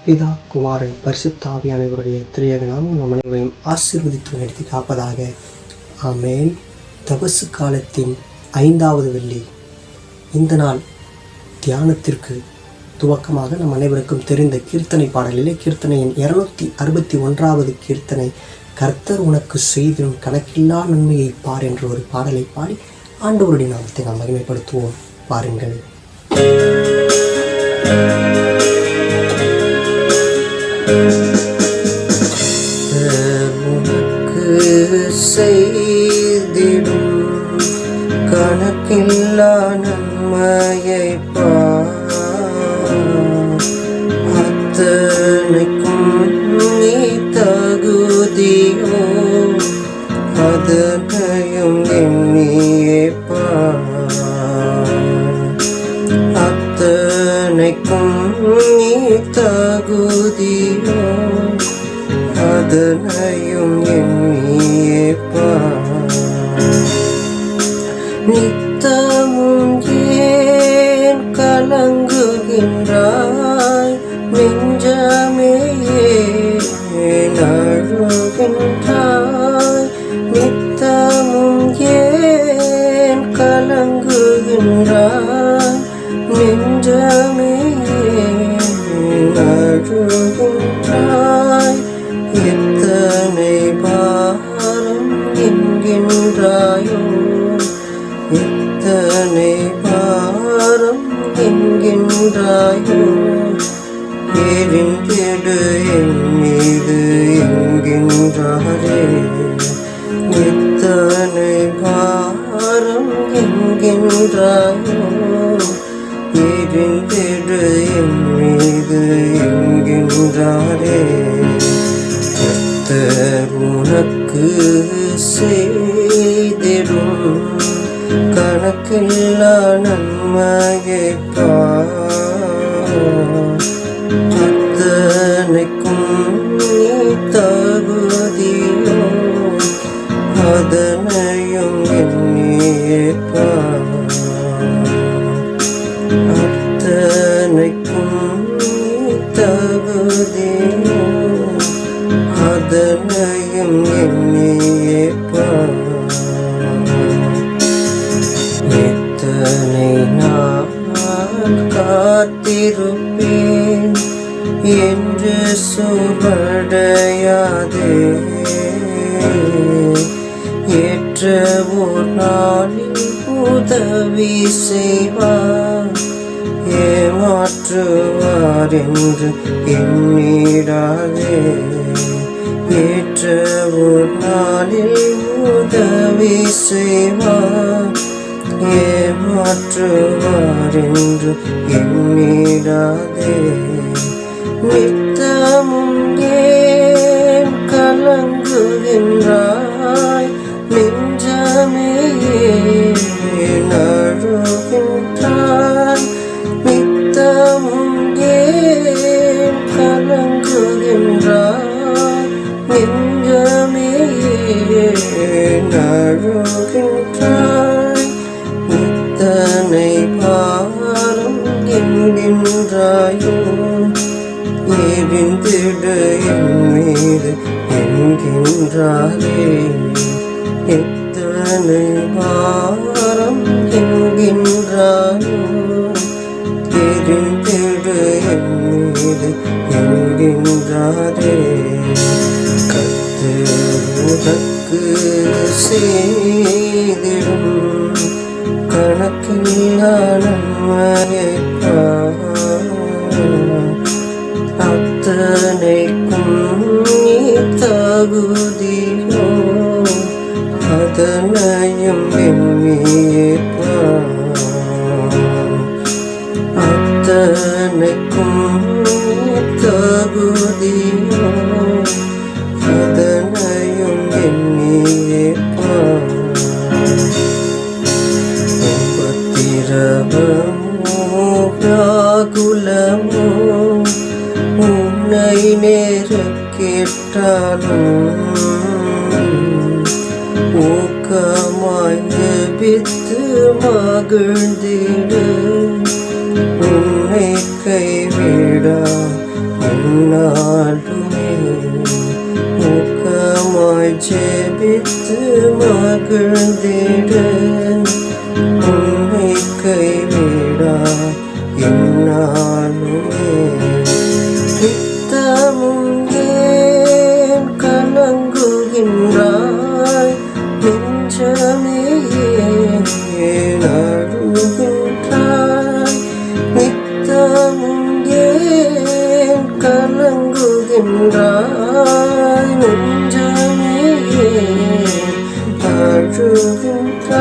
பிதா குமாரன் பரிசுத்தாவியானவருடைய திரியக நாமம் நம் அனைவரையும் ஆசீர்வதித்து நடத்தி காப்பதாக. ஆமேன். தபசு காலத்தின் 5வது வெள்ளி. இந்த நாள் தியானத்திற்கு துவக்கமாக நம் அனைவருக்கும் தெரிந்த கீர்த்தனை பாடலிலே கீர்த்தனையின் 261வது கீர்த்தனை, கர்த்தர் உனக்கு செய்திடும் கணக்கில்லா நன்மையை பார் என்ற ஒரு பாடலை பாடி ஆண்டவருடைய நாமத்தை நாம் மகிமைப்படுத்துவோம். பாருங்கள். உனக்கு செய்திடும் கணக்கில்லா நன்மையை அத்தனைக்கும் நீ தகுதியோ அதனையும் எண்ணியே அத்தனைக்கும் நீ தகுதியோ அதனையும் எண்ணியே நித்தமும் ஏன் கலங்குகின்றாய், நெஞ்சமே ஏன் அழுகின்றாய், நித்தமும் ஏன் கலங்குகின்றாய், நெஞ்சமே ஏன் அழுகின்றாய், எத்தனை பாரம் என்கின்றாயோ, எத்தனை பாரம் என்கின்றாயோ, எரிந்திடு என் மீது என்கின்றாரே, எத்தனை பாரம் என்கின்றாயோ, எரிந்திடு என் மீது என்கின்றாரே, கர்த்தர் உனக்கு செய்திடும் கணக்கில்லா நன்மையை அத்தனைக்கும் நீ தகுதியோ அதனையும் எண்ணியே அத்தனைக்கும் நீ தகுதியோ அதனையும் எண்ணியே எத்தனை நான் காத்திருப்பேன் என்று சுவடையாதே, ஏற்ற ஒரு நாளில் உதவி செய்வார், ஏமாற்றுவார் என்று எண்ணிடாதே, ஏற்ற ஒரு நாளில் உதவி செய்வார், ஏமாற்றுவார் என்று எண்ணிடாதே, நித்தமும் ஏன் கலங்குகின்றாய், நெஞ்சமே ஏன் அழுகின்றாய், நித்தமும் ஏன் கலங்குகின்றாய், நெஞ்சமே ஏன் அழுகின்றாய், எத்தனை பாரம் என்கின்றாயோ, எரிந்திடு என் மீது என்கின்றாரே, எத்தனை பாரம் என்கின்றாயோ, எரிந்திடு என் மீது என்கின்றாரே, கர்த்தர் உனக்கு செய்திடும் கணக்கில்லா நன்மையை அத்தனைக்கும் நீ தகுதியோ அதனையும் எண்ணியே அத்தனைக்கும் நீ தகுதியோ அதனையும் எண்ணியே உபத்திரவமோ வியாகுலமோ உன்னை நெருக்கிட்டாலும் ஊக்கமாய் ஜெபித்து மகிழ்ந்திடு, உன்னை கைவிடா என்னாலுமே முகமாய் ஜெபித்து மகிழ்ந்திட உன்னை கைவிடா என்னாலுமே. நித்தமும் ஏன் கலங்குகின்றாய் நெஞ்சமே ஏன் அழுகின்றாய்? நித்தமும் ஏன் கலங்குகின்றாய் நெஞ்சமே ஏன் அழுகின்றாய்?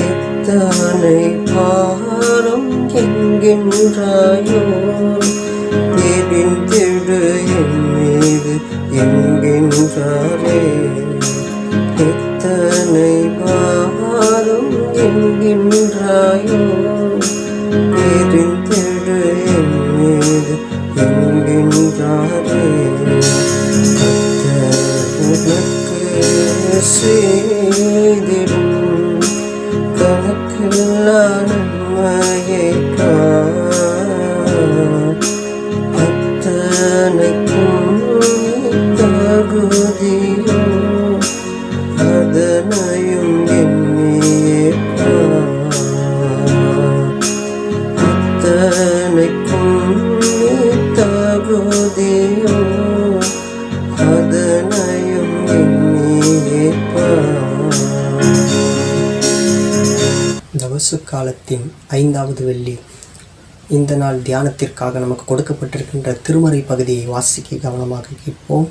எத்தனை பாரம் என்கின்றாயோ எரிந்திடு என் மீது என்கின்றாரே. எத்தனை பாரம் என்கின்றாயோ எரிந்திடு என் மீது என்கின்றாரே. உனக்கு செய்திடும் கணக்கில்லா நன்மையை அத்தனைக்கும் தகுதியோ அதனையும் எண்ணியே அத்தனைக்கும் தகுதியோ அதனையும் எண்ணியே. தவசு காலத்தின் 5வது வெள்ளி. இந்த நாள் தியானத்திற்காக நமக்கு கொடுக்கப்பட்டிருக்கின்ற திருமறை பகுதியை வாசிக்க கவனமாக கேட்போம்.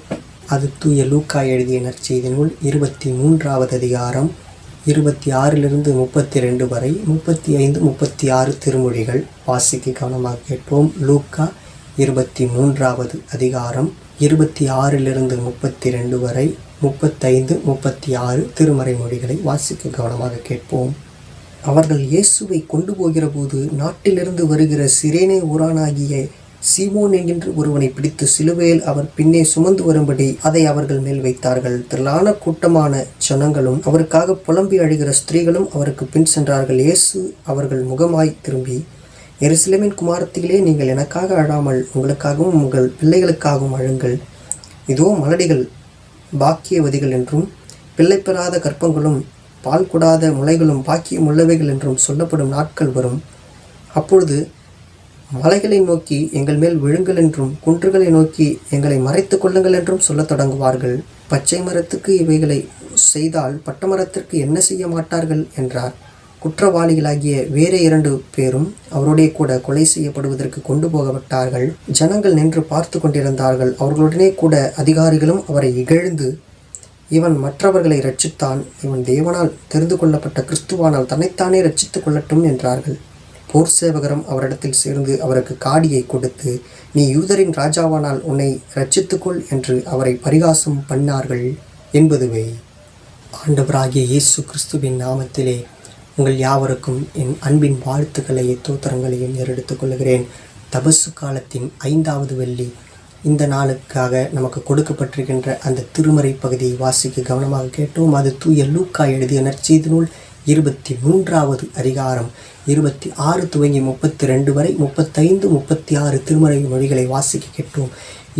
அது தூய லூக்கா எழுதிய நற்செய்தி நூல் 23வது அதிகாரம் 26லிருந்து 32 வரை 35, 36 திருமொழிகள். வாசிக்க கவனமாக கேட்போம். லூக்கா 23வது அதிகாரம் 26லிருந்து 32 வரை 35, 36 திருமறை மொழிகளை வாசிக்க கவனமாக கேட்போம். அவர்கள் இயேசுவை கொண்டு போகிற போது நாட்டிலிருந்து வருகிற சிரேனே ஊரானாகிய சீமோன் என்கின்ற ஒருவனை பிடித்து சிலுவையில் அவர் பின்னே சுமந்து வரும்படி அதை அவர்கள் மேல் வைத்தார்கள். திரளான கூட்டமான ஜனங்களும் அவருக்காக புலம்பி அழுகிற ஸ்திரீகளும் அவருக்கு பின் சென்றார்கள். இயேசு அவர்கள் முகமாய் திரும்பி, எருசலேமின் குமாரத்திகளே, நீங்கள் எனக்காக அழாமல் உங்களுக்காகவும் உங்கள் பிள்ளைகளுக்காகவும் அழுங்கள். இதோ மலடிகள் பாக்கியவதிகள் என்றும் பிள்ளை பெறாத கற்பங்களும் பால் கொடாத முளைகளும் பாக்கியம் உள்ளவைகள் என்றும் சொல்லப்படும் நாட்கள் வரும். அப்பொழுது மலைகளை நோக்கி எங்கள் மேல் விழுங்கள் என்றும் குன்றுகளை நோக்கி எங்களை மறைத்து கொள்ளுங்கள் என்றும் சொல்லத் தொடங்குவார்கள். பச்சை மரத்துக்கு இவைகளை செய்தால் பட்டமரத்திற்கு என்ன செய்ய மாட்டார்கள் என்றார். குற்றவாளிகளாகிய வேற 2 பேரும் அவருடைய கூட கொலை செய்யப்படுவதற்கு கொண்டு போகப்பட்டார்கள். ஜனங்கள் நின்று பார்த்து கொண்டிருந்தார்கள். அவர்களுடனே கூட அதிகாரிகளும் அவரை இகழ்ந்து, இவன் மற்றவர்களை இரட்சித்தான், இவன் தேவனால் தெரிந்து கொள்ளப்பட்ட கிறிஸ்துவானால் தன்னைத்தானே இரட்சித்துக் கொள்ளட்டும் என்றார்கள். போர் சேவகரும் அவரிடத்தில் சேர்ந்து அவருக்கு காடியை கொடுத்து, நீ யூதரின் ராஜாவானால் உன்னை இரட்சித்துக்கொள் என்று அவரை பரிகாசம் பண்ணார்கள் என்பதுவே. ஆண்டவராகிய இயேசு கிறிஸ்துவின் நாமத்திலே உங்கள் யாவருக்கும் என் அன்பின் வாழ்த்துக்களையும் தோத்திரங்களையும் ஏறெடுத்துக் கொள்கிறேன். தபசு காலத்தின் 5வது வெள்ளி. இந்த நாளுக்காக நமக்கு கொடுக்கப்பட்டிருக்கின்ற அந்த திருமறை பகுதியை வாசிக்க கவனமாக கேட்டோம். அது தூய லூக்கா எழுதிய நற்செய்தி நூல் 23வது அதிகாரம் 26 துவங்கி 32 வரை 35, 36 திருமறை மொழிகளை வாசிக்க கேட்டோம்.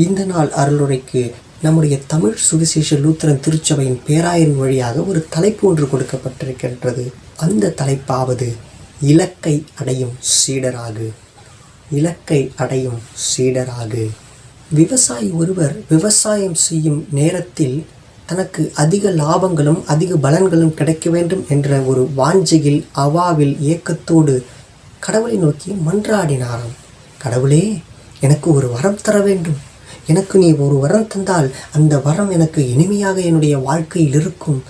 இந்த நாள் அருளுரைக்கு நம்முடைய தமிழ் சுவிசேஷ லூத்தரன் திருச்சபையின் பேராயரின் வழியாக ஒரு தலைப்பு ஒன்று கொடுக்கப்பட்டிருக்கின்றது. அந்த தலைப்பாவது இலக்கை அடையும் சீடராகு. இலக்கை அடையும் சீடராகு. விவசாயி ஒருவர் விவசாயம் செய்யும் நேரத்தில் தனக்கு அதிக லாபங்களும் அதிக பலன்களும் கிடைக்க வேண்டும் என்ற ஒரு வாஞ்சையில், அவாவில், ஏக்கத்தோடு கடவுளை நோக்கி மன்றாடினாராம். கடவுளே, எனக்கு ஒரு வரம் தர வேண்டும். எனக்கு நீ ஒரு வரம் தந்தால் அந்த வரம் எனக்கு இனிமையாக என்னுடைய வாழ்க்கையில் இருக்கும்.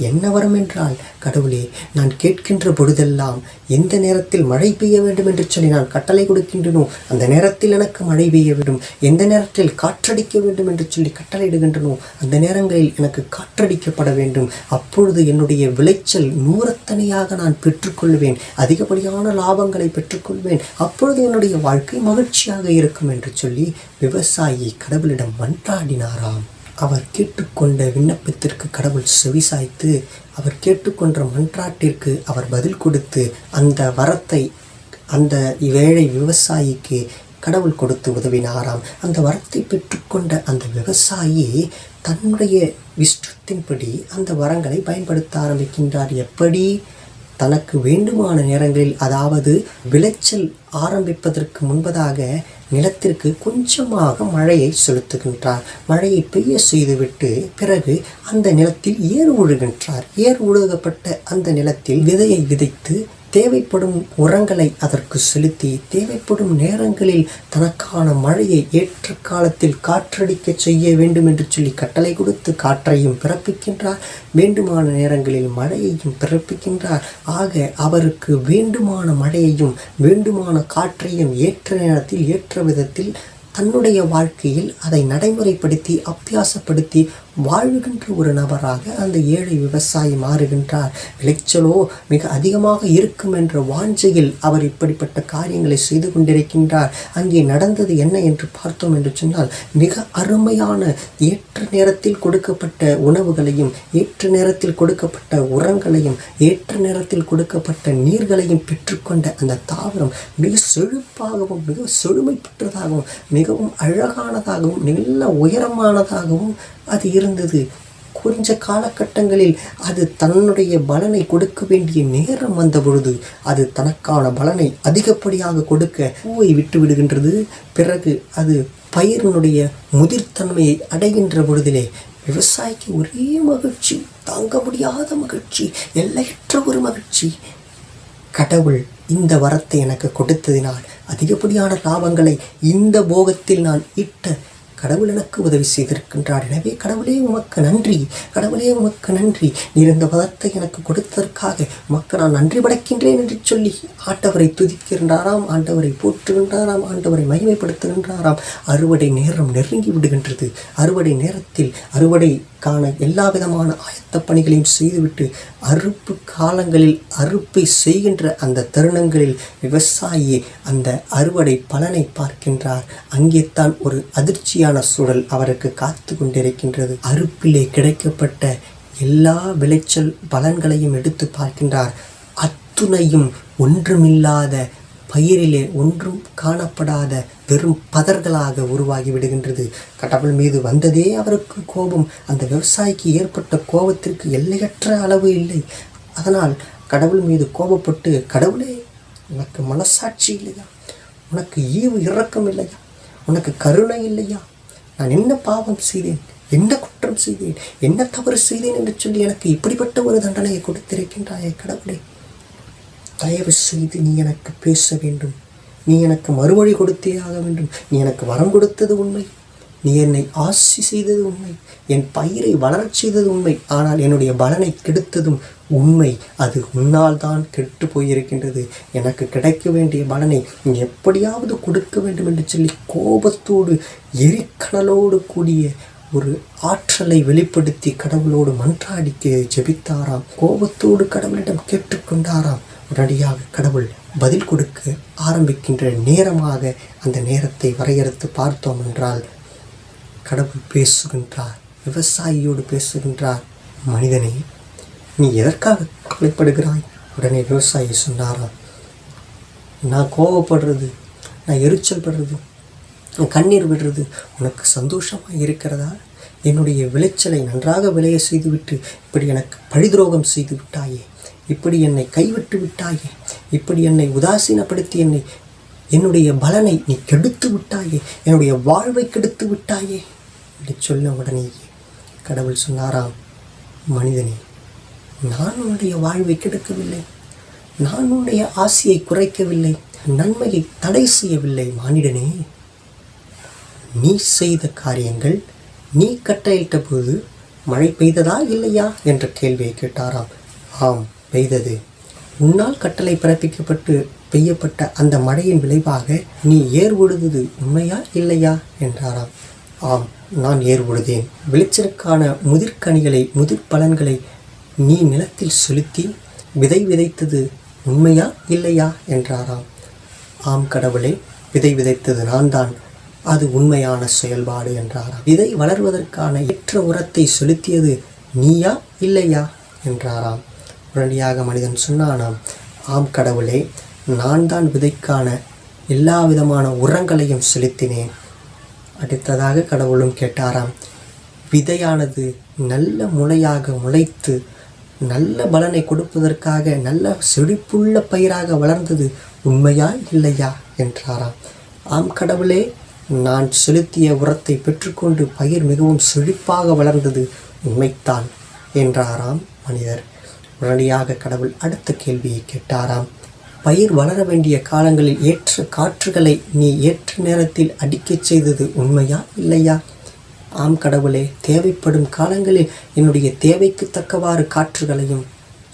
என்ன வரம் என்றால், கடவுளே, நான் கேட்கின்ற பொழுதெல்லாம் எந்த நேரத்தில் மழை பெய்ய வேண்டும் என்று சொல்லி நான் கட்டளை கொடுக்கின்றனோ அந்த நேரத்தில் எனக்கு மழை பெய்ய வேண்டும். எந்த நேரத்தில் காற்றடிக்க வேண்டும் என்று சொல்லி கட்டளையிடுகின்றனோ அந்த நேரங்களில் எனக்கு காற்றடிக்கப்பட வேண்டும். அப்பொழுது என்னுடைய விளைச்சல் நூறத்தனையாக நான் பெற்றுக்கொள்வேன், அதிகப்படியான லாபங்களை பெற்றுக்கொள்வேன். அப்பொழுது என்னுடைய வாழ்க்கை மகிழ்ச்சியாக இருக்கும் என்று சொல்லி விவசாயி கடவுளிடம் மன்றாடினாராம். அவர் கேட்டுக்கொண்ட விண்ணப்பத்திற்கு கடவுள் செவிசாய்த்து, அவர் கேட்டுக்கொண்ட மன்றாட்டிற்கு அவர் பதில் கொடுத்து அந்த வரத்தை அந்த ஏழை விவசாயிக்கு கடவுள் கொடுத்து உதவினாராம். அந்த வரத்தை பெற்றுக்கொண்ட அந்த விவசாயி தன்னுடைய இஷ்டத்தின்படி அந்த வரங்களை பயன்படுத்த ஆரம்பிக்கின்றார். எப்படி? தனக்கு வேண்டுமான நேரங்களில், அதாவது விளைச்சல் ஆரம்பிப்பதற்கு முன்பதாக நிலத்திற்கு கொஞ்சமாக மழையை செலுத்துகின்றார். மழையை பெய்ய செய்துவிட்டு பிறகு அந்த நிலத்தில் ஏர் உழுகின்றார். ஏர் உழுகப்பட்ட அந்த நிலத்தில் விதையை விதைத்து தேவைப்படும் உரங்களை அதற்கு செலுத்தி தேவைப்படும் நேரங்களில் தனக்கான மழையை ஏற்ற காலத்தில் காற்றடிக்க செய்ய வேண்டும் என்று சொல்லி கட்டளை கொடுத்து காற்றையும் பிறப்பிக்கின்றார். வேண்டுமான நேரங்களில் மழையையும் பிறப்பிக்கின்றார். ஆக அவருக்கு வேண்டுமான மழையையும் வேண்டுமான காற்றையும் ஏற்ற நேரத்தில் ஏற்ற விதத்தில் தன்னுடைய வாழ்க்கையில் அதை நடைமுறைப்படுத்தி அபியாசப்படுத்தி வாழ்கின்ற ஒரு நபராக அந்த ஏழை விவசாயி மாறுகின்றார். விளைச்சலோ மிக அதிகமாக இருக்கும் என்ற வாஞ்சையில் அவர் இப்படிப்பட்ட காரியங்களை செய்து கொண்டிருக்கின்றார். அங்கே நடந்தது என்ன என்று பார்த்தோம் என்று சொன்னால், மிக அருமையான ஏற்ற நேரத்தில் கொடுக்கப்பட்ட உணவுகளையும் ஏற்ற நேரத்தில் கொடுக்கப்பட்ட உரங்களையும் ஏற்ற நேரத்தில் கொடுக்கப்பட்ட நீர்களையும் பெற்றுக்கொண்ட அந்த தாவரம் மிக செழிப்பாகவும் மிக செழுமை பெற்றதாகவும் மிகவும் அழகானதாகவும் நல்ல உயரமானதாகவும் அது இருந்தது. கொஞ்ச காலகட்டங்களில் அது தன்னுடைய பலனை கொடுக்க வேண்டிய நேரம் வந்த பொழுது அது தனக்கான பலனை அதிகப்படியாக கொடுக்க பூவை விட்டு விடுகின்றது. பிறகு அது பயிரினுடைய முதிர்த்தன்மையை அடைகின்ற பொழுதிலே விவசாயிக்கு ஒரே மகிழ்ச்சி, தாங்க முடியாத மகிழ்ச்சி, எல்லையற்ற ஒரு மகிழ்ச்சி. கடவுள் இந்த வரத்தை எனக்கு கொடுத்ததினால் அதிகப்படியான லாபங்களை இந்த போகத்தில் நான் ஈட்ட கடவுள் எனக்கு உதவி செய்திருக்கின்றார். எனவே கடவுளே உமக்கு நன்றி, கடவுளே உமக்கு நன்றி. நீர் இந்த பதத்தை எனக்கு கொடுத்ததற்காக உமக்கு நான் நன்றி படைக்கின்றேன் என்று சொல்லி ஆண்டவரை துதிக்கின்றாராம், ஆண்டவரை போற்றுகின்றாராம், ஆண்டவரை மகிமைப்படுத்துகின்றாராம். அறுவடை நேரம் நெருங்கி விடுகின்றது. அறுவடை நேரத்தில் அறுவடைக்கான எல்லா விதமான ஆயத்த பணிகளையும் செய்துவிட்டு அறுப்பு காலங்களில் அறுப்பை செய்கின்ற அந்த தருணங்களில் விவசாயி அந்த அறுவடை பலனை பார்க்கின்றார். அங்கே தான் ஒரு அதிர்ச்சியான சூழல் அவருக்கு காத்து கொண்டிருக்கின்றது. அறுப்பிலே கிடைக்கப்பட்ட எல்லா விளைச்சல் பலன்களையும் எடுத்து பார்க்கின்றார். அத்துணையும் ஒன்றுமில்லாத பயிரிலே ஒன்றும் காணப்படாத வெறும் பதர்களாக உருவாகி விடுகின்றது. கடவுள் மீது வந்ததே அவருக்கு கோபம். அந்த விவசாயிக்கு ஏற்பட்ட கோபத்திற்கு எல்லையற்ற அளவு இல்லை. அதனால் கடவுள் மீது கோபப்பட்டு, கடவுளே உனக்கு மனசாட்சி இல்லையா? உனக்கு ஈவு இரக்கம் இல்லையா? உனக்கு கருணை இல்லையா? நான் என்ன பாவம் செய்தேன், என்ன குற்றம் செய்தேன், என்ன தவறு செய்தேன் என்று சொல்லி எனக்கு இப்படிப்பட்ட ஒரு தண்டனையை கொடுத்திருக்கின்றாயே கடவுளே, தயவு செய்து நீ எனக்கு பேச வேண்டும். நீ எனக்கு மறுமொழி கொடுத்தே ஆக வேண்டும். நீ எனக்கு வரம் கொடுத்தது உண்மை, நீ என்னை ஆசி செய்தது உண்மை, என் பயிரை வளரச் செய்தது உண்மை, ஆனால் என்னுடைய பலனை கெடுத்ததும் உண்மை. அது உன்னால் தான் கெட்டு போயிருக்கின்றது. எனக்கு கிடைக்க வேண்டிய பலனை நீ எப்படியாவது கொடுக்க வேண்டும் என்று சொல்லி கோபத்தோடு எரிக்கணலோடு கூடிய ஒரு ஆற்றலை வெளிப்படுத்தி கடவுளோடு மன்றாடி ஜெபித்தாராம். கோபத்தோடு கடவுளிடம் கேட்டுக்கொண்டாராம். உடனடியாக கடவுள் பதில் கொடுக்க ஆரம்பிக்கின்ற நேரமாக அந்த நேரத்தை வரையறுத்து பார்த்தோம் என்றால், கடவுள் பேசுகின்றார், விவசாயியோடு பேசுகின்றார். மனிதனே, நீ எதற்காக கவலைப்படுகிறாய்? உடனே விவசாயி சொன்னாராம், நான் கோபப்படுறது, நான் எரிச்சல் படுறது, கண்ணீர் விடுறது உனக்கு சந்தோஷமாக இருக்கிறதா? என்னுடைய விளைச்சலை நன்றாக விளைய செய்துவிட்டு இப்படி எனக்கு பழிதுரோகம் செய்து விட்டாயே, இப்படி என்னை கைவிட்டு விட்டாயே, இப்படி என்னை உதாசீனப்படுத்தி என்னுடைய பலனை நீ கெடுத்து விட்டாயே, என்னுடைய வாழ்வை கெடுத்து விட்டாயே என்று சொன்ன உடனேயே கடவுள் சொன்னாராம், மனிதனே, நான் உன்னுடைய வாழ்வை கெடுக்கவில்லை, நான் உன்னுடைய ஆசையை குறைக்கவில்லை, நன்மையை தடை செய்யவில்லை. மானிடனே, நீ செய்த காரியங்கள், நீ கட்டளையிட்ட போது மழை பெய்ததா இல்லையா என்ற கேள்வியை கேட்டாராம். ஆம், பெய்தது. உன்னால் கட்டளை பிறப்பிக்கப்பட்டு பெய்யப்பட்ட அந்த மழையின் விளைவாக நீ ஏர் உழுதது உண்மையா இல்லையா என்றாராம். ஆம், நான் ஏர் உழுதேன். விளைச்சலுக்கான முதிர்கனிகளை முதிர் பலன்களை நீ நிலத்தில் செலுத்தி விதை விதைத்தது உண்மையா இல்லையா என்றாராம். ஆம் கடவுளே, விதை விதைத்தது நான் தான், அது உண்மையான செயல்பாடு என்றாராம். விதை வளர்வதற்கான ஏற்ற உரத்தை செலுத்தியது நீயா இல்லையா என்றாராம். உடனடியாக மனிதன் சொன்னானாம், ஆம் கடவுளே, நான் தான் விதைக்கான எல்லா விதமான உரங்களையும் செலுத்தினேன். அடுத்ததாக கடவுளும் கேட்டாராம், விதையானது நல்ல முளையாக முளைத்து நல்ல பலனை கொடுப்பதற்காக நல்ல செழிப்புள்ள பயிராக வளர்ந்தது உண்மையா இல்லையா என்றாராம். ஆம் கடவுளே, நான் செலுத்திய உரத்தை பெற்றுக்கொண்டு பயிர் மிகவும் செழிப்பாக வளர்ந்தது உண்மைத்தான் என்றாராம் மனிதர். உடனடியாக கடவுள் அடுத்த கேள்வியை கேட்டாராம், பயிர் வளர வேண்டிய காலங்களில் ஏற்ற காற்றுகளை நீ ஏற்ற நேரத்தில் அடிக்கச் செய்தது உண்மையா இல்லையா? ஆம் கடவுளே, தேவைப்படும் காலங்களில் என்னுடைய தேவைக்கு தக்கவாறு காற்றுகளையும்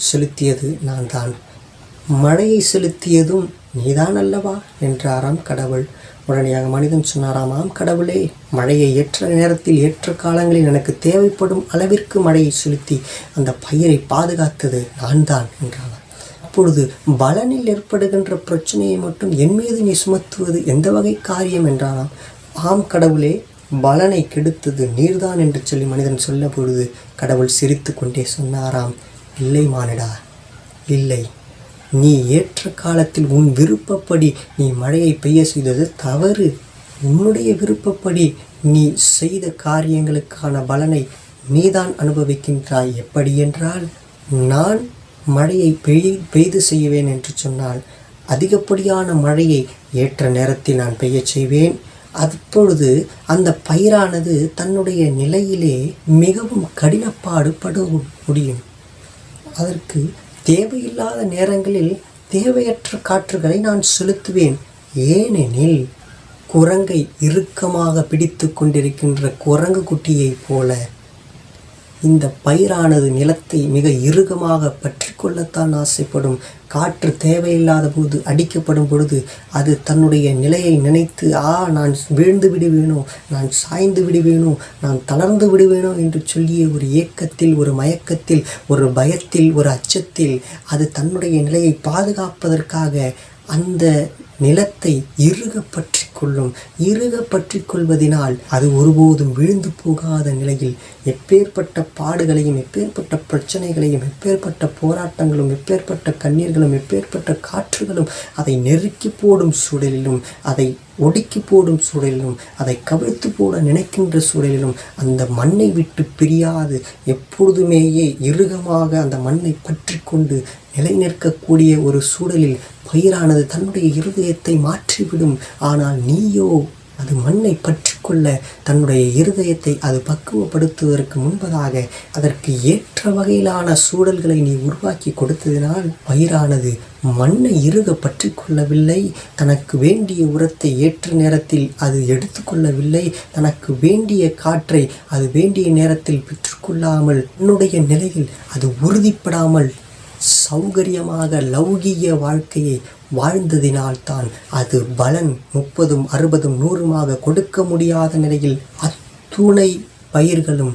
செலுத்தியது நான் தான். மழையை செலுத்தியதும் நீதான் அல்லவா என்றாராம் கடவுள். உடனடியாக மனிதன் சொன்னாராம், ஆம் கடவுளே, மழையை ஏற்ற நேரத்தில் ஏற்ற காலங்களில் எனக்கு தேவைப்படும் அளவிற்கு மழையை செலுத்தி அந்த பயிரை பாதுகாத்தது நான் தான் என்றாராம். அப்பொழுது பலனில் ஏற்படுகின்ற பிரச்சனையை மட்டும் என் மீது நீ சுமத்துவது எந்த வகை காரியம் என்றாராம். ஆம் கடவுளே, பலனை கெடுத்தது நீர்தான் என்று சொல்லி மனிதன் சொல்ல பொழுது கடவுள் சிரித்து கொண்டே சொன்னாராம், இல்லை மானிடா, இல்லை, நீ ஏற்ற காலத்தில் உன் விருப்பப்படி நீ மழையை பெய்ய செய்தது தவறு. உன்னுடைய விருப்பப்படி நீ செய்த காரியங்களுக்கான பலனை நீதான் அனுபவிக்கின்றாய். எப்படி என்றால், நான் மழையை பெய்து செய்வேன் என்று சொன்னால் அதிகப்படியான மழையை ஏற்ற நேரத்தில் நான் பெய்ய செய்வேன். அப்பொழுது அந்த பயிரானது தன்னுடைய நிலையிலே மிகவும் கடினப்பாடு பட முடியும். அதற்கு தேவையில்லாத நேரங்களில் தேவையற்ற காற்றுகளை நான் செலுத்துவேன். ஏனெனில் குரங்கை இறுக்கமாக பிடித்து கொண்டிருக்கின்ற குரங்கு குட்டியைப் போல இந்த பயிரானது நிலத்தை மிக இறுகமாக பற்றி கொள்ளத்தான் ஆசைப்படும். காற்று தேவையில்லாத போது அடிக்கப்படும் பொழுது அது தன்னுடைய நிலையை நினைத்து, நான் வீழ்ந்து விடுவேனோ, நான் சாய்ந்து விடுவேனோ, நான் தளர்ந்து விடுவேனோ என்று சொல்லிய ஒரு ஏக்கத்தில், ஒரு மயக்கத்தில், ஒரு பயத்தில், ஒரு அச்சத்தில் அது தன்னுடைய நிலையை பாதுகாப்பதற்காக அந்த நிலத்தை இறுக பற்றி கொள்ளும். இறுக பற்றி கொள்வதனால் அது ஒருபோதும் விழுந்து போகாத நிலையில் எப்பேற்பட்ட பாடுகளையும், எப்பேற்பட்ட பிரச்சனைகளையும், எப்பேற்பட்ட போராட்டங்களும், எப்பேற்பட்ட கண்ணீர்களும், எப்பேற்பட்ட காற்றுகளும் அதை நெருக்கி போடும் சூழலிலும், அதை ஒடுக்கி போடும் சூழலிலும், அதை கவிழ்த்து போட நினைக்கின்ற சூழலிலும் அந்த மண்ணை விட்டு பிரியாது எப்பொழுதுமேயே இறுகமாக அந்த மண்ணை பற்றி கொண்டு நிலை நிற்கக்கூடிய ஒரு சூழலில் பயிரானது தன்னுடைய இருதயத்தை மாற்றிவிடும். ஆனால் நீயோ அது மண்ணை பற்றி கொள்ள தன்னுடைய இருதயத்தை அது பக்குவப்படுத்துவதற்கு முன்பதாக அதற்கு ஏற்ற வகையிலான சூழல்களை நீ உருவாக்கி கொடுத்ததினால் பயிரானது மண்ணை இறுக பற்றி கொள்ளவில்லை. தனக்கு வேண்டிய உரத்தை ஏற்ற நேரத்தில் அது எடுத்துக்கொள்ளவில்லை. தனக்கு வேண்டிய காற்றை அது வேண்டிய நேரத்தில் பெற்றுக்கொள்ளாமல் தன்னுடைய நிலையில் அது உறுதிப்படாமல் சௌகரியமாக லௌகீக வாழ்க்கையை வாழ்ந்ததினால்தான் அது பலன் 30, 60, 100 கொடுக்க முடியாத நிலையில் அத்துணை பயிர்களும்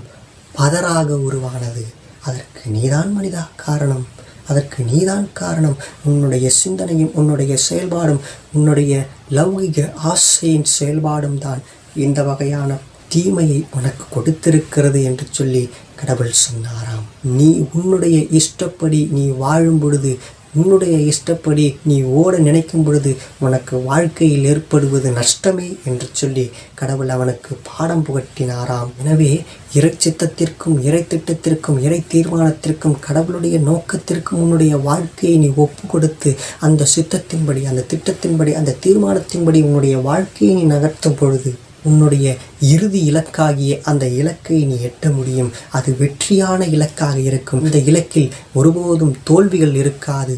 பதராக உருவானது. அதற்கு நீதான் மனிதா காரணம். அதற்கு நீதான் காரணம். உன்னுடைய சிந்தனையும் உன்னுடைய செயல்பாடும் உன்னுடைய லௌகிக ஆசையின் செயல்பாடும் தான் இந்த வகையான தீமையை உனக்கு கொடுத்திருக்கிறது என்று சொல்லி கடவுள் சொன்னாராம். நீ உன்னுடைய இஷ்டப்படி நீ வாழும் பொழுது, உன்னுடைய இஷ்டப்படி நீ ஓட நினைக்கும் பொழுது உனக்கு வாழ்க்கையில் ஏற்படுவது நஷ்டமே என்று சொல்லி கடவுள் அவனுக்கு பாடம் புகட்டினாராம். எனவே இறை சித்தத்திற்கும், இறை திட்டத்திற்கும், இறை தீர்மானத்திற்கும், கடவுளுடைய நோக்கத்திற்கும் உன்னுடைய வாழ்க்கையை நீ ஒப்பு கொடுத்து அந்த சித்தத்தின்படி, அந்த திட்டத்தின்படி, அந்த தீர்மானத்தின்படி உன்னுடைய வாழ்க்கையை நீ நகர்த்தும் பொழுது உன்னுடைய இறுதி இலக்காகிய அந்த இலக்கை நீ எட்ட முடியும். அது வெற்றியான இலக்காக இருக்கும். இந்த இலக்கில் ஒருபோதும் தோல்விகள் இருக்காது.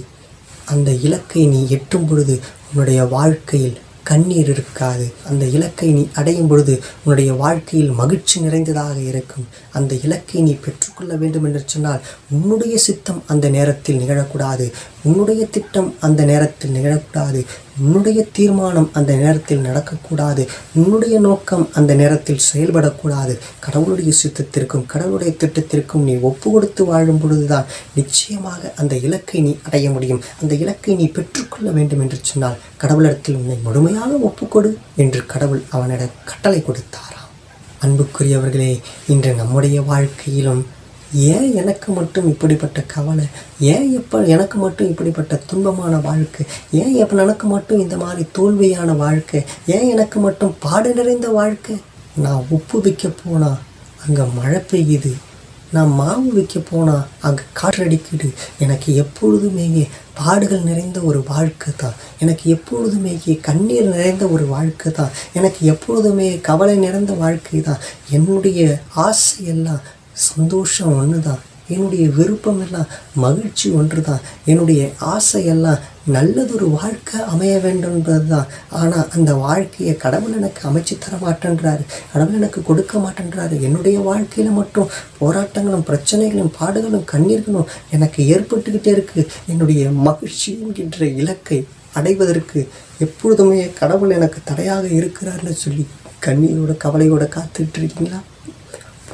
அந்த இலக்கை நீ எட்டும் பொழுது உன்னுடைய வாழ்க்கையில் கண்ணீர் இருக்காது. அந்த இலக்கை நீ அடையும் பொழுது உன்னுடைய வாழ்க்கையில் மகிழ்ச்சி நிறைந்ததாக இருக்கும். அந்த இலக்கை நீ பெற்றுக்கொள்ள வேண்டும் என்று சொன்னால் உன்னுடைய சித்தம் அந்த நேரத்தில் நிகழக்கூடாது. உன்னுடைய திட்டம் அந்த நேரத்தில் நிகழக்கூடாது. உன்னுடைய தீர்மானம் அந்த நேரத்தில் நடக்கக்கூடாது. உன்னுடைய நோக்கம் அந்த நேரத்தில் செயல்படக்கூடாது. கடவுளுடைய சித்தத்திற்கும் கடவுளுடைய திட்டத்திற்கும் நீ ஒப்பு கொடுத்து வாழும் பொழுதுதான் நிச்சயமாக அந்த இலக்கை நீ அடைய முடியும். அந்த இலக்கை நீ பெற்றுக்கொள்ள வேண்டும் என்று சொன்னால் கடவுளிடத்தில் உன்னை முழுமையாக ஒப்புக்கொடு என்று கடவுள் அவனிடம் கட்டளை கொடுத்தாராம். அன்புக்குரியவர்களே, இன்று நம்முடைய வாழ்க்கையிலும் ஏன் எனக்கு மட்டும் இப்படிப்பட்ட கவலை? ஏன் எனக்கு மட்டும் இப்படிப்பட்ட துன்பமான வாழ்க்கை? ஏன் எனக்கு மட்டும் இந்த மாதிரி தோல்வியான வாழ்க்கை? ஏன் எனக்கு மட்டும் பாடு நிறைந்த வாழ்க்கை? நான் உப்பு விற்க போனால் அங்கே மழை பெய்யுது, நான் மாவு விற்க போனால் அங்கே காற்றடிக்குது. எனக்கு எப்பொழுதுமே பாடுகள் நிறைந்த ஒரு வாழ்க்கை தான். எனக்கு எப்பொழுதுமே கண்ணீர் நிறைந்த ஒரு வாழ்க்கை தான். எனக்கு எப்பொழுதுமே கவலை நிறைந்த வாழ்க்கை தான். என்னுடைய ஆசையெல்லாம் சந்தோஷம் ஒன்று தான். என்னுடைய விருப்பம் எல்லாம் மகிழ்ச்சி ஒன்று தான். என்னுடைய ஆசையெல்லாம் நல்லதொரு வாழ்க்கை அமைய வேண்டும்ன்றது தான். ஆனால் அந்த வாழ்க்கையை கடவுள் எனக்கு அமைச்சு தர மாட்டேன்றாரு, கடவுள் எனக்கு கொடுக்க மாட்டேன்றாரு. என்னுடைய வாழ்க்கையில் மட்டும் போராட்டங்களும் பிரச்சனைகளும் பாடுகளும் கண்ணீர்களும் எனக்கு ஏற்பட்டுக்கிட்டே இருக்குது. என்னுடைய மகிழ்ச்சி என்கின்ற இலக்கை அடைவதற்கு எப்பொழுதுமே கடவுள் எனக்கு தடையாக இருக்கிறார்னு சொல்லி கண்ணீரோட கவலையோடு காத்துக்கிட்டு இருக்கீங்களா?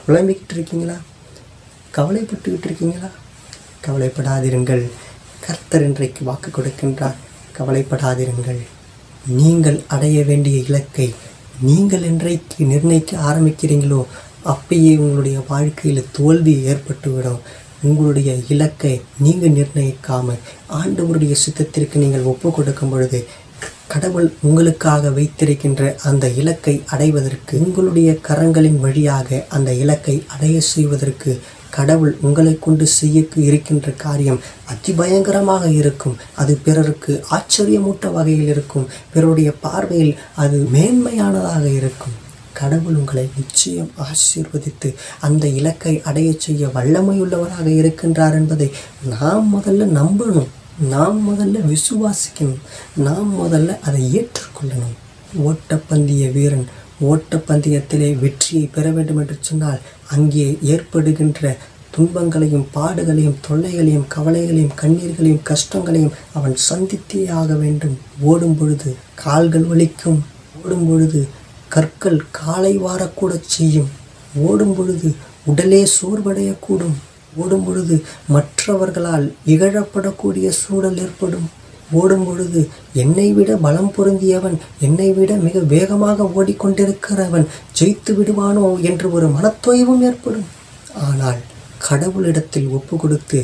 புலம்பிக்கிட்டு இருக்கீங்களா? கவலைப்பட்டுக்கிட்டு இருக்கீங்களா? கவலைப்படாதிருங்கள். கர்த்தர் இன்றைக்கு வாக்கு கொடுக்கின்றார். கவலைப்படாதிருங்கள். நீங்கள் அடைய வேண்டிய இலக்கை நீங்கள் என்றைக்கு நிர்ணயிக்க ஆரம்பிக்கிறீங்களோ அப்பயே உங்களுடைய வாழ்க்கையில் தோல்வி ஏற்பட்டுவிடும். உங்களுடைய இலக்கை நீங்கள் நிர்ணயிக்காமல் ஆண்டவருடைய சித்தத்திற்கு நீங்கள் ஒப்பு கொடுக்கும் பொழுது கடவுள் உங்களுக்காக வைத்திருக்கின்ற அந்த இலக்கை அடைவதற்கு, உங்களுடைய கரங்களின் வழியாக அந்த இலக்கை அடைய செய்வதற்கு கடவுள் உங்களை கொண்டு செய்ய இருக்கின்ற காரியம் அதிபயங்கரமாக இருக்கும். அது பிறருக்கு ஆச்சரியமூட்ட வகையில் இருக்கும். பிறருடைய பார்வையில் அது மேன்மையானதாக இருக்கும். கடவுள் உங்களை நிச்சயம் ஆசீர்வதித்து அந்த இலக்கை அடைய செய்ய வல்லமையுள்ளவராக இருக்கின்றார் என்பதை நாம் முதல்ல நம்பணும். நாம் முதல்ல விசுவாசிக்கணும். நாம் முதல்ல அதை ஏற்றுக்கொள்ளணும். ஓட்டப்பந்தய வீரன் ஓட்டப்பந்தயத்திலே வெற்றியை பெற வேண்டும் என்று சொன்னால் அங்கே ஏற்படுகின்ற துன்பங்களையும் பாடுகளையும் தொல்லைகளையும் கவலைகளையும் கண்ணீர்களையும் கஷ்டங்களையும் அவன் சந்தித்தே ஆக வேண்டும். ஓடும் பொழுது கால்கள் வலிக்கும், ஓடும் பொழுது கற்கள் காலை வாரக்கூட செய்யும், ஓடும் பொழுது உடலே சோர்வடையக்கூடும், ஓடும் பொழுது மற்றவர்களால் இகழப்படக்கூடிய சூழல் ஏற்படும், ஓடும் பொழுது என்னை விட பலம் பொருந்தியவன், என்னை விட மிக வேகமாக ஓடிக்கொண்டிருக்கிறவன் ஜெயித்து விடுவானோ என்று ஒரு மனத்தொய்வும் ஏற்படும். ஆனால் கடவுளிடத்தில் ஒப்பு கொடுத்து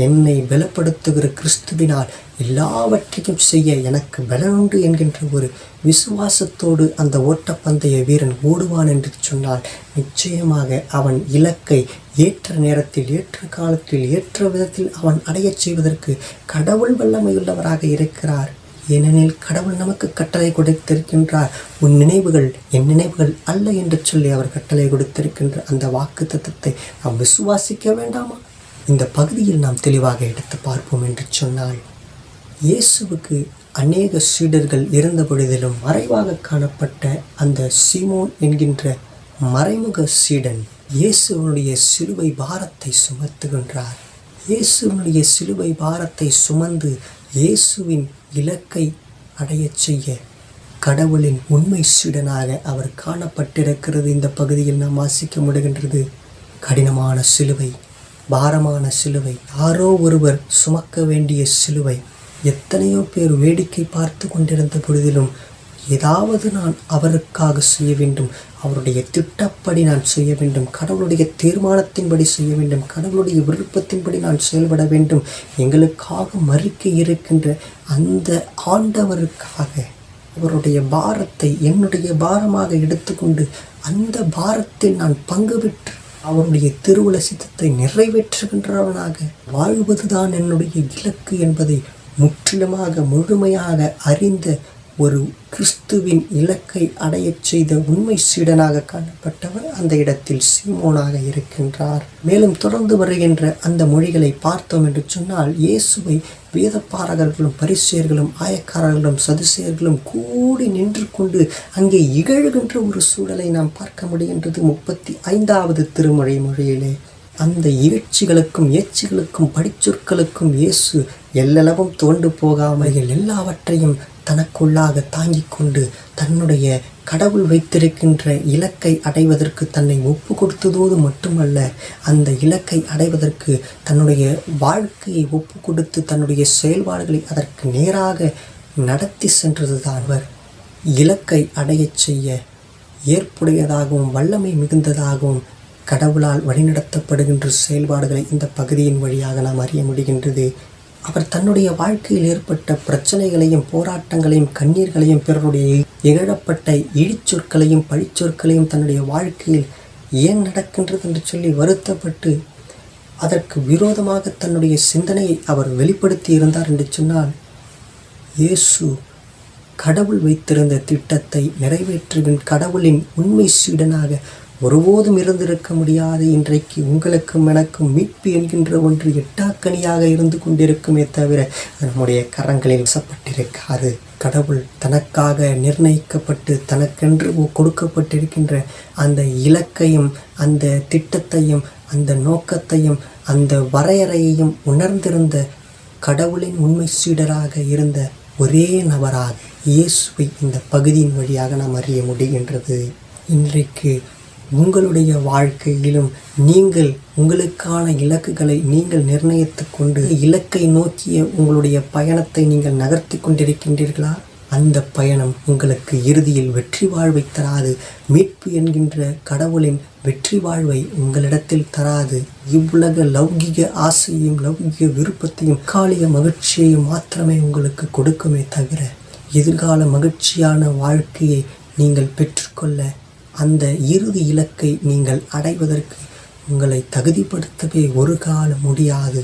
என்னை பலப்படுத்துகிற கிறிஸ்துவினால் எல்லாவற்றையும் செய்ய எனக்கு பலனுண்டு என்கின்ற ஒரு விசுவாசத்தோடு அந்த ஓட்டப்பந்தய வீரன் ஓடுவான் என்று சொன்னால் நிச்சயமாக அவன் இலக்கை ஏற்ற நேரத்தில் ஏற்ற காலத்தில் ஏற்ற விதத்தில் அவன் அடையச் செய்வதற்கு கடவுள் வல்லமையுள்ளவராக இருக்கிறார். ஏனெனில் கடவுள் நமக்கு கட்டளை கொடுத்திருக்கின்றார். உன் நினைவுகள் என் நினைவுகள் அல்ல என்று சொல்லி அவர் கட்டளை கொடுத்திருக்கின்ற அந்த வாக்கு தத்தத்தை நாம் விசுவாசிக்க வேண்டாமா? இந்த பகுதியில் நாம் தெளிவாக எடுத்து பார்ப்போம் என்று சொன்னால், இயேசுவுக்கு அநேக சீடர்கள் இருந்த பொழுதிலும் மறைவாக காணப்பட்ட அந்த சீமோன் என்கின்ற மறைமுக சீடன் இயேசுவனுடைய சிலுவை பாரத்தை சுமத்துகின்றார். இயேசுவனுடைய சிலுவை பாரத்தை சுமந்து இயேசுவின் இலக்கை அடையச் செய்ய கடவுளின் உண்மை சீடனாக அவர் காணப்பட்டிருக்கிறது. இந்த பகுதியில் நாம் வாசிக்க முடிகின்றது. கடினமான சிலுவை, பாரமான சிலுவை, யாரோ ஒருவர் சுமக்க வேண்டிய சிலுவை. எத்தனையோ பேர் வேடிக்கை பார்த்து கொண்டிருந்த பொழுதிலும் ஏதாவது நான் அவருக்காக செய்ய வேண்டும், அவருடைய திட்டப்படி நான் செய்ய வேண்டும், கடவுளுடைய தீர்மானத்தின்படி செய்ய வேண்டும், கடவுளுடைய விருப்பத்தின்படி நான் செயல்பட வேண்டும், எங்களுக்காக மறிக்க இருக்கின்ற அந்த ஆண்டவருக்காக அவருடைய பாரத்தை என்னுடைய பாரமாக எடுத்துக்கொண்டு அந்த பாரத்தில் நான் பங்கு பெற்று அவருடைய திருவுள சித்தத்தை நிறைவேற்றுகின்றவனாக வாழ்வதுதான் என்னுடைய இலக்கு என்பதை முற்றிலுமாக முழுமையாக அறிந்த ஒரு கிறிஸ்துவின் இலக்கை அடையச் செய்த உண்மை சீடனாக காணப்பட்டவர் அந்த இடத்தில் சீமோனாக இருக்கின்றார். மேலும் தொடர்ந்து வருகின்ற அந்த மொழிகளை பார்த்தோம் என்று சொன்னால், இயேசுவை வேதப்பாரகர்களும் பரிசேயர்களும் ஆயக்காரர்களும் சதுசேயர்களும் கூடி நின்று கொண்டு அங்கே இகழ்கின்ற ஒரு சூழலை நாம் பார்க்க முடிகின்றது 35வது திருமொழி மொழியிலே. அந்த இகழ்ச்சிகளுக்கும் ஏச்சுகளுக்கும் படிச்சொற்களுக்கும் இயேசு எல்லளவும் தோண்டு போகாமல் எல்லாவற்றையும் தனக்குள்ளாக தாங்கிக் கொண்டு தன்னுடைய கடவுள் வைத்திருக்கின்ற இலக்கை அடைவதற்கு தன்னை ஒப்பு கொடுத்ததோடு மட்டுமல்ல, அந்த இலக்கை அடைவதற்கு தன்னுடைய வாழ்க்கையை ஒப்பு கொடுத்து தன்னுடைய செயல்பாடுகளை அதற்கு நேராக நடத்தி சென்றதுதான் அவர் இலக்கை அடையச் செய்ய ஏற்புடையதாகவும் வல்லமை மிகுந்ததாகவும் கடவுளால் வழிநடத்தப்படுகின்ற செயல்பாடுகளை இந்த பகுதியின் வழியாக நாம் அறிய முடிகின்றது. அவர் தன்னுடைய வாழ்க்கையில் ஏற்பட்ட பிரச்சனைகளையும் போராட்டங்களையும் கண்ணீர்களையும் பிறருடைய இகழப்பட்ட இழிச்சொற்களையும் பழிச்சொற்களையும் தன்னுடைய வாழ்க்கையில் ஏன் நடக்கின்றது என்று சொல்லி வருத்தப்பட்டு அதற்கு விரோதமாக தன்னுடைய சிந்தனையை அவர் வெளிப்படுத்தி இருந்தார் என்று சொன்னால், இயேசு கடவுள் வைத்திருந்த திட்டத்தை நிறைவேற்றுகின்ற கடவுளின் உண்மை சீடனாக ஒருபோதும் இருந்திருக்க முடியாது. இன்றைக்கு உங்களுக்கும் எனக்கும் மீட்பு என்கின்ற ஒன்று எட்டாக்கனியாக இருந்து கொண்டிருக்குமே தவிர நம்முடைய கரங்களில் வசப்பட்டிருக்காது. கடவுள் தனக்காக நிர்ணயிக்கப்பட்டு தனக்கென்று கொடுக்கப்பட்டிருக்கின்ற அந்த இலக்கையும் அந்த திட்டத்தையும் அந்த நோக்கத்தையும் அந்த வரையறையையும் உணர்ந்திருந்த கடவுளின் உண்மை சீடராக இருந்த ஒரே நபராக இயேசுவை இந்த பகுதியின் வழியாக நாம் அறிய முடிகின்றது. இன்றைக்கு உங்களுடைய வாழ்க்கையிலும் நீங்கள் உங்களுக்கான இலக்குகளை நீங்கள் நிர்ணயித்து கொண்டு இலக்கை நோக்கிய உங்களுடைய பயணத்தை நீங்கள் நகர்த்தி கொண்டிருக்கின்றீர்களா? அந்த பயணம் உங்களுக்கு இறுதியில் வெற்றி வாழ்வை தராது. மீட்பு என்கின்ற கடவுளின் வெற்றி வாழ்வை உங்களிடத்தில் தராது. இவ்வுலக லௌகிக ஆசையும் லௌகிக விருப்பத்தையும் காலிக மகிழ்ச்சியையும் மாத்திரமே உங்களுக்கு கொடுக்குமே தவிர எதிர்கால மகிழ்ச்சியான வாழ்க்கையை நீங்கள் பெற்றுக்கொள்ள அந்த இறுதி இலக்கை நீங்கள் அடைவதற்கு உங்களை தகுதிப்படுத்தவே ஒரு காலம் முடியாது.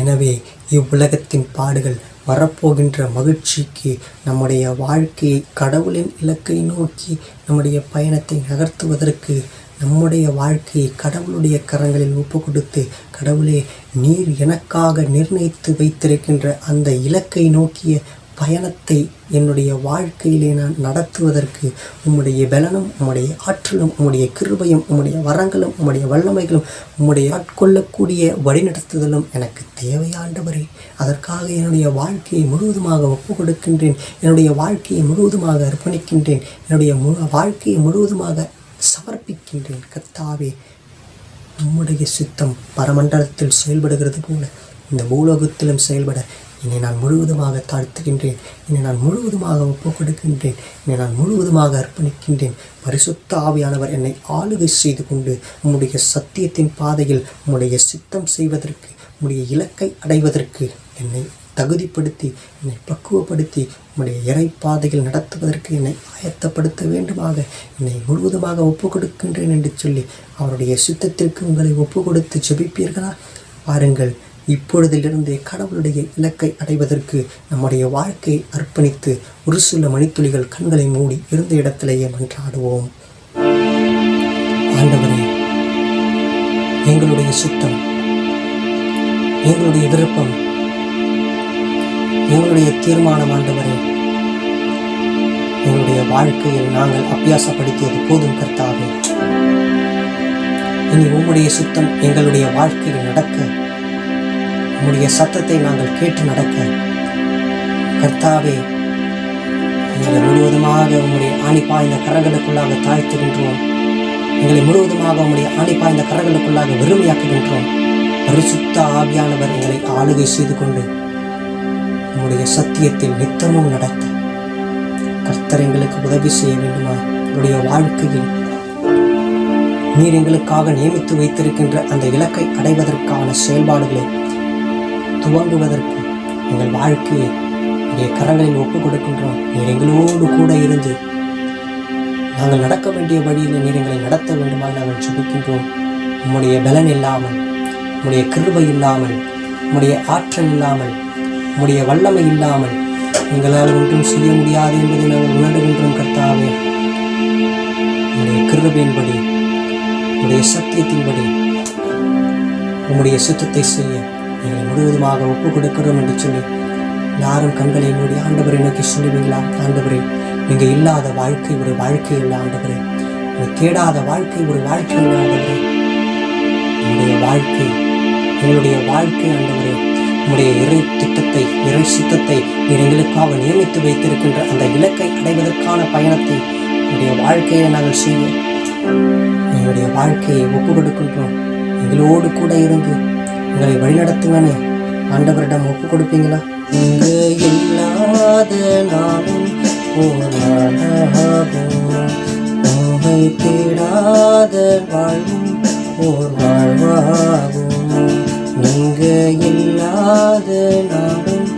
எனவே இவ்வுலகத்தின் பாடுகள் வரப்போகின்ற மகிழ்ச்சிக்கு நம்முடைய வாழ்க்கையை கடவுளின் இலக்கை நோக்கி நம்முடைய பயணத்தை நகர்த்துவதற்கு நம்முடைய வாழ்க்கையை கடவுளுடைய கரங்களில் ஒப்பு கொடுத்து, கடவுளே நீர் எனக்காக நிர்ணயித்து வைத்திருக்கின்ற அந்த இலக்கை நோக்கிய பயணத்தை என்னுடைய வாழ்க்கையிலே நான் நடத்துவதற்கு உம்முடைய பலனும் உம்முடைய ஆற்றலும் உம்முடைய கிருபையும் உம்முடைய வரங்களும் உம்முடைய வல்லமைகளும் உம்முடைய ஆட்கொள்ளக்கூடிய வழிநடத்துதலும் எனக்கு தேவையாண்டவரே. அதற்காக என்னுடைய வாழ்க்கையை முழுவதுமாக ஒப்பு கொடுக்கின்றேன். என்னுடைய வாழ்க்கையை முழுவதுமாக அர்ப்பணிக்கின்றேன். என்னுடைய வாழ்க்கையை முழுவதுமாக சமர்ப்பிக்கின்றேன். கர்த்தாவே, உம்முடைய சித்தம் பரமண்டலத்தில் செயல்படுகிறது போல இந்த பூலோகத்திலும் செயல்பட என்னை நான் முழுவதுமாக தாழ்த்துகின்றேன். என்னை நான் முழுவதுமாக ஒப்புக் கொடுக்கின்றேன். என்னை நான் முழுவதுமாக அர்ப்பணிக்கின்றேன். பரிசுத்த ஆவியானவர் என்னை ஆளுகை செய்து கொண்டு உம்முடைய சத்தியத்தின் பாதையில் உம்முடைய சித்தம் செய்வதற்கு உம்முடைய இலக்கை அடைவதற்கு என்னை தகுதிப்படுத்தி என்னை பக்குவப்படுத்தி உம்முடைய இறைப்பாதையில் நடத்துவதற்கு என்னை ஆயத்தப்படுத்த வேண்டுமாக என்னை முழுவதுமாக ஒப்புக் கொடுக்கின்றேன் என்று சொல்லி அவருடைய சித்தத்திற்கு உங்களை ஒப்பு கொடுத்து ஜெபிப்பீர்களா? பாருங்கள், இப்பொழுதிலிருந்தே கடவுளுடைய இலக்கை அடைவதற்கு நம்முடைய வாழ்க்கையை அர்ப்பணித்து ஒரு சில மணித்துளிகள் கண்களை மூடி இருந்த இடத்திலேயே மன்றாடுவோம். ஆண்டவரே, எங்களுடைய சுத்தம், எங்களுடைய விருப்பம், எங்களுடைய தீர்மானம் ஆண்டவரே, எங்களுடைய வாழ்க்கையில் நாங்கள் அபியாசப்படுத்தியது போதும் கர்த்தாவே. இனி உம்முடைய சுத்தம் எங்களுடைய வாழ்க்கையில் நடக்க, உம்முடைய சத்தத்தை நாங்கள் கேட்டு நடக்க கர்த்தாவே, எங்களை முழுவதுமாக உம்முடைய ஆணிப்பாய்ந்த கரங்களுக்குள்ளாக தாழ்த்துகின்றோம். எங்களை முழுவதுமாக உம்முடைய ஆணிப்பாய்ந்த கரங்களுக்குள்ளாக வெறுமையாக்குகின்றோம். பரிசுத்த ஆவியானவர் எங்களை ஆளுகை செய்து கொண்டு உம்முடைய சத்தியத்தில் நித்தமும் நடத்த கர்த்தர் எங்களுக்கு உதவி செய்ய வேண்டுமா? எங்களுடைய வாழ்க்கையில் நீர் எங்களுக்காக நியமித்து வைத்திருக்கின்ற அந்த இலக்கை அடைவதற்கான செயல்பாடுகளை துவங்குவதற்கு எங்கள் வாழ்க்கையை உடைய கரங்களில் ஒப்புக் கொடுக்கின்றோம். நீர் எங்களோடு கூட இருந்து நாங்கள் நடக்க வேண்டிய வழியில் நீர் எங்களை நடத்த வேண்டுமாய் நாங்கள் ஜெபிக்கின்றோம். உம்முடைய பலன் இல்லாமல், உம்முடைய கிருபை இல்லாமல், உம்முடைய ஆற்றல் இல்லாமல், உம்முடைய வல்லமை இல்லாமல் எங்களால் ஒன்றும் செய்ய முடியாது என்பதை நாங்கள் உணர்கின்றோம். கர்த்தாவே, உம்முடைய கிருபையின்படி, உம்முடைய சத்தியத்தின்படி உம்முடைய சுத்தத்தை செய்ய எங்களை முழுவதுமாக ஒப்புக் கொடுக்கிறோம் என்று சொல்லி யாரும் கண்களை மூடி ஆண்டவரை நோக்கி சொல்லுவீங்களா? ஆண்டவரே, நீங்கள் இல்லாத வாழ்க்கை ஒரு வாழ்க்கை இல்லை ஆண்டவரே. நீங்கள் தேடாத வாழ்க்கை ஒரு வாழ்க்கை இல்லை ஆண்டவரே. என்னுடைய வாழ்க்கை, எங்களுடைய வாழ்க்கை ஆண்டவரே, உம்முடைய இறை திட்டத்தை, இறை சித்தத்தை நீர் எங்களுக்காக நியமித்து வைத்திருக்கின்ற அந்த இலக்கை அடைவதற்கான பயணத்தை என்னுடைய வாழ்க்கையை நாங்கள் செய்ய எங்களுடைய வாழ்க்கையை ஒப்புக் கொடுக்கின்றோம். எங்களோடு கூட இருந்து எங்களை வழிநடத்துங்கன்னு ஆண்டவரிடம் ஒப்புக் கொடுப்பீங்களா? இங்கு இல்லாத நாளும் போனாலும் உம்மை தேடாத வாழ்வும் ஓர் வாழ்வாகுமோ? நீங்க இல்லாத நாடும்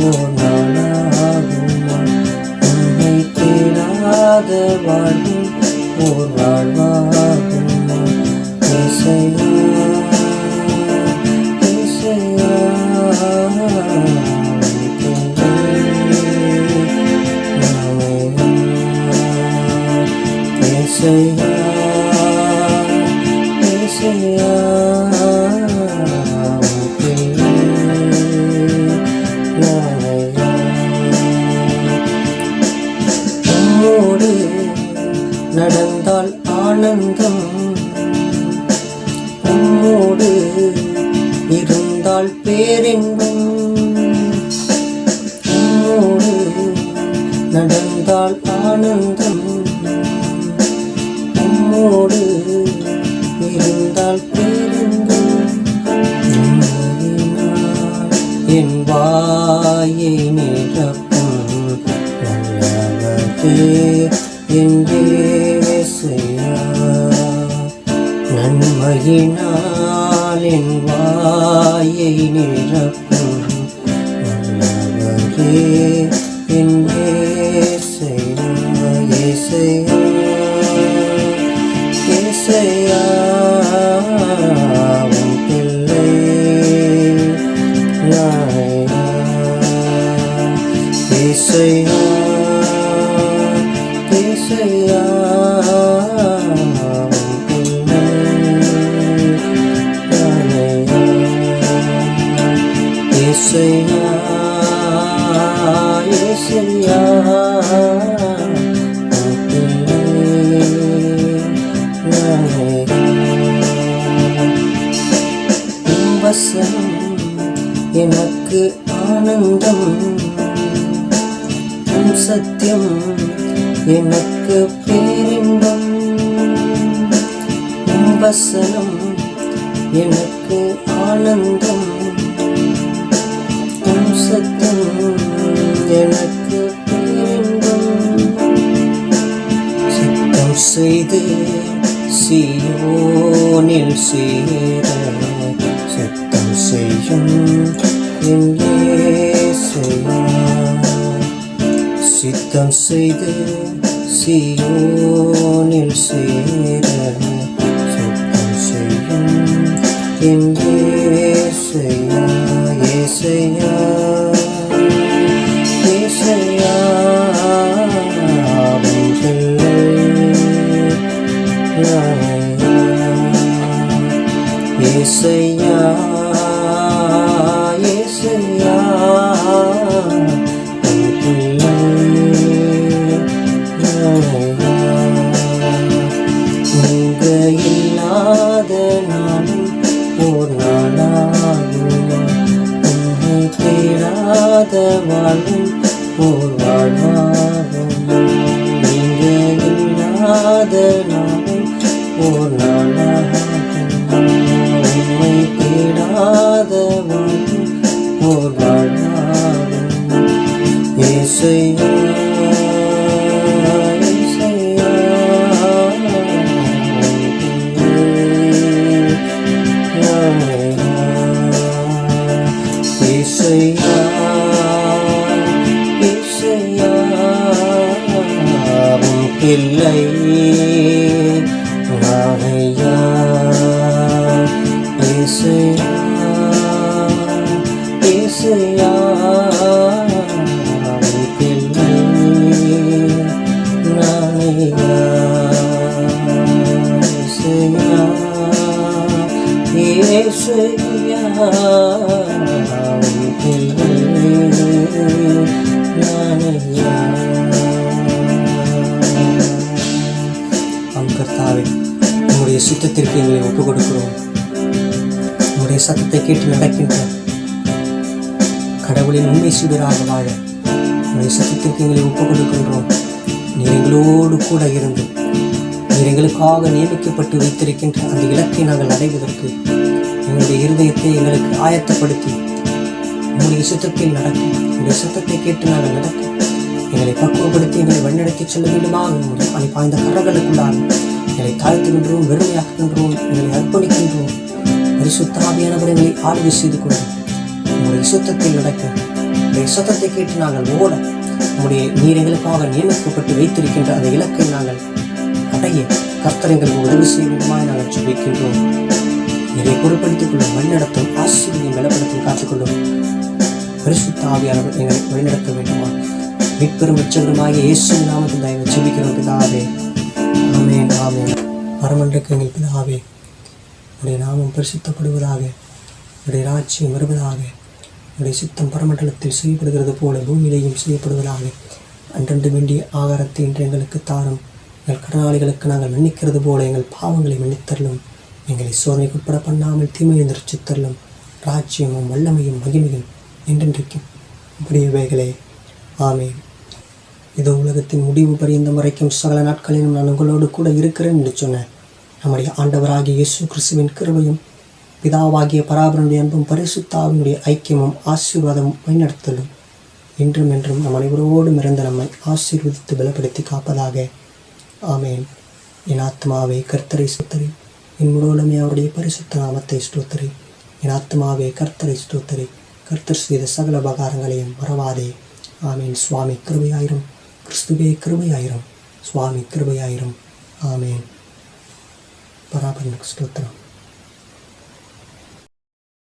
ஓர் நாளாகுமோ? உன்னை தேடாத வாழ்வும் ஓர் வாழ்வாகுமோ? இசையா இசையா இசையா இசையா உம்மோடு நடந்தால் ஆனந்தம், உம்மோடு இருந்தால் பேரின்பம், உம்மோடு நடந்தால் ஆனந்தம், உம்மோடு இருந்தால் பேரின்பம். என் வாயை நிரப்பும் நல்லவரே என் இயேசையா. நன்மையினால் என் வாயை நிரப்பும் நல்லவரே என் இயேசையா. இயேசையா இயேசையா உம் பிள்ளை நானேயா. இயேசையா இயேசையா உம் பிள்ளை நானேயா. இயேசையா இயேசையா உம் பிள்ளை நானேயா. உம் வசனம் எனக்கு ஆனந்தம், உம் சத்தியம் எனக்கு பேரின்பம். உம் வசனம் எனக்கு ஆனந்தம், உம் சத்தியம் எனக்கு பேரின்பம். சித்தம் செய்து சீயோனில் சேர சித்தம் செய்யும் என் இயேசையா. சித்தம் செய்து சீயோனில் சேர சித்தம் செய்யும் என் இயேசையா. இயேசையா இயேசையா உம் பிள்ளை நானேயா. இயேசையா இயேசையா உம் பிள்ளை நானேயா. நீங்க இல்லாத நாளும் ஓர் நாளாகுமோ? உன்னை தேடாத வாழ்வும் ஓர் வாழ்வாகுமோ? நீங்க இல்லாத நாளும் ஓர் நாளாகுமோ? உன்னை தேடாத வாழ்வும் ஓர் வாழ்வாகுமோ? இயேசையா இயேசையா நானேயா. இயேசையா இயேசையா உம் பிள்ளை நானேயா. இயேசையா இயேசையா உம் பிள்ளை நானேயா. இயேசையா இயேசையா உம் பிள்ளை நானேயா. கர்த்தாவே, உம்முடைய சித்தத்திற்கு எங்களை ஒப்புக் கொடுக்கிறோம். உம்முடைய சத்தத்தை கேட்டு நடக்கின்ற கடவுளின் உண்மை சீடராக வாழ உம்முடைய சத்தத்திற்கு எங்களை ஒப்புக் கொடுக்கின்றோம். நீர் எங்களோடு கூட இருந்து நீர் எங்களுக்காக நியமிக்கப்பட்டு வைத்திருக்கின்ற அந்த இலக்கை நாங்கள் அடைவதற்கு எங்களுடைய இருதயத்தை எங்களுக்கு ஆயத்தப்படுத்தி உங்களுடைய சித்தத்தில் நடக்க, உங்களுடைய சத்தத்தை கேட்டு நாங்கள் நடக்க எங்களை பக்குவப்படுத்தி எங்களை வழிநடத்தி செல்ல வேண்டுமாக முடியும். பாய்ந்த கரங்களுக்குள்ளாக எங்களை தாழ்த்துகின்றோம், வெறுமையாக்குகின்றோம், எங்களை அர்ப்பணிக்கின்றோம். பரிசுத்த ஆவியானவர் எங்களை ஆளுகை செய்து கொண்டு உங்களுடைய சுத்தத்தில் நடக்க, உங்களுடைய சத்தத்தை கேட்டு நாங்கள் ஓட, உங்களுடைய நீர் எங்களுக்காக நியமிக்கப்பட்டு வைத்திருக்கின்ற அந்த இலக்கை நாங்கள் அடைய கர்த்தர் எங்களுக்கு உதவி செய்ய வேண்டுமாய் நாங்கள் ஜெபிக்கின்றோம். இதை பொருட்படுத்திக் கொள்ளும், வழிநடத்தும், ஆசீர்வதியும், பலப்படுத்தும், காத்துக்கொள்ளும். பரிசுத்த ஆவியானவர் எங்களை வழிநடத்த வேண்டுமா? மீட்பெரும் உச்சகரமாகிய இயேசுவின் நாமத்தில் தயவு ஜெபிக்கிறோம் பிதாவே. ஆமென், ஆமென். பரமண்டலத்திற்கு எங்கள் பிதாவே, உடைய நாமம் பரிசுத்தப்படுவதாக, உடைய ராஜ்யம் வருவதாக, உடைய சித்தம் பரமண்டலத்தில் செய்யப்படுகிறது போல பூமியிலேயும் செய்யப்படுவதாக. அன்றன்று வேண்டிய ஆகாரத்தை இன்று எங்களுக்கு தாரும். எங்கள் கடனாளிகளுக்கு நாங்கள் மன்னிக்கிறது போல எங்கள் பாவங்களை மன்னித்தரலும். எங்களை சோதனைக்கு உட்பட பண்ணாமல் தீமையை நிறுத்தித்தரலும். ராஜ்யமும் வல்லமையும் மகிமையும் என்றென்றைக்கும் உடையவைகளே. ஆமென். இதோ உலகத்தின் முடிவு பரியந்தம் வரைக்கும் சகல நாட்களிலும் நான் உங்களோடு கூட இருக்கிறேன் என்று சொன்ன நம்முடைய ஆண்டவராகிய இயேசு கிறிஸ்துவின் கிருபையும் பிதாவாகிய பராபரனுடைய அன்பும் பரிசுத்த ஆவியினுடைய ஐக்கியமும் ஆசீர்வாதமும் வழிநடத்தலும் இன்றும் என்றும் நம் அனைவரோடும் இருந்து நம்மை ஆசீர்வதித்து பலப்படுத்தி காப்பதாக. ஆமேன். என் ஆத்மாவே கர்த்தரை ஸ்தோத்திரி, என் முழுவதுமே அவருடைய பரிசுத்த நாமத்தை ஸ்தோத்திரி. என் ஆத்மாவே கர்த்தரை ஸ்தோத்திரி, கர்த்தர் செய்த சகல உபகாரங்களையும் மறவாதே. ஆமேன். சுவாமி கிருபையாயிரும், கிறிஸ்துவே கிருபையாயிரும், சுவாமி கிருபையாயிரும். ஆமேன். பராபரனுக்கு ஸ்தோத்திரம்.